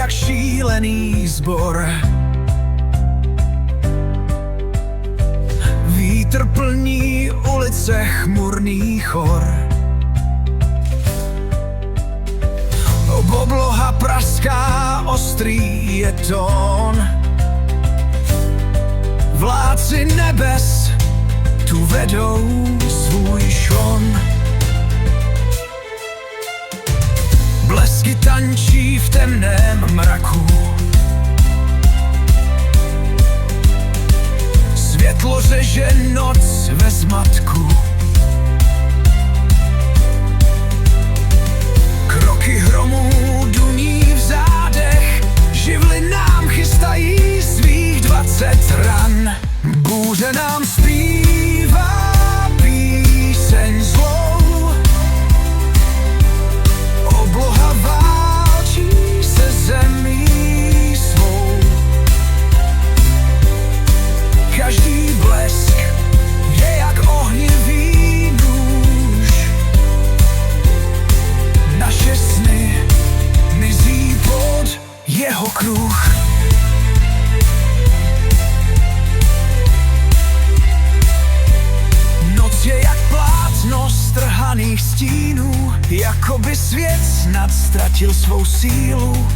jak šílený zbor. Vítr plní ulice, chmurný chor. Obloha praská, ostrý je tón. Vládci nebes tu vedou svůj šon. Blesky tančí v temném mraku. Světlo řeže noc ve zmatku. Kroky hromů duní v zádech, živly nám chystají svých 20 ran. Bůře nám zpívá píseň zlou, obloha válčí se zemí svou. Každý blesk je jak ohnivý nůž, naše sny mizí pod jeho kruh. Noc je jak plátno strhaných stínů, jako by svět snad ztratil svou sílu.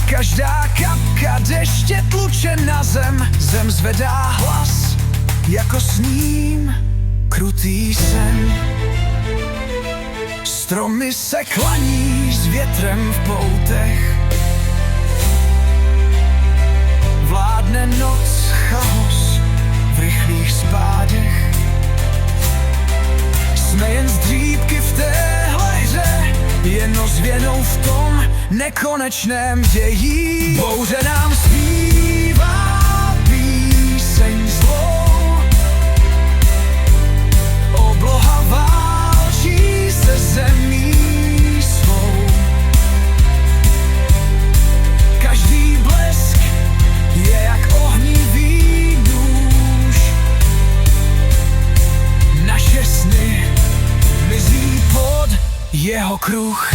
Každá kapka deště tluče na zem, zem zvedá hlas, jako s ním krutý sen. Stromy se klaní s větrem v poutech, vládne noc, chaos v rychlých spádech. Jsme jen zdřípky v téhle hře, jen ozvěnou v tom nekonečném dějí. Bouře nám zpívá píseň zlou, obloha válčí se zemí svou. Každý blesk je jak ohnivý nůž, naše sny mizí pod jeho kruh.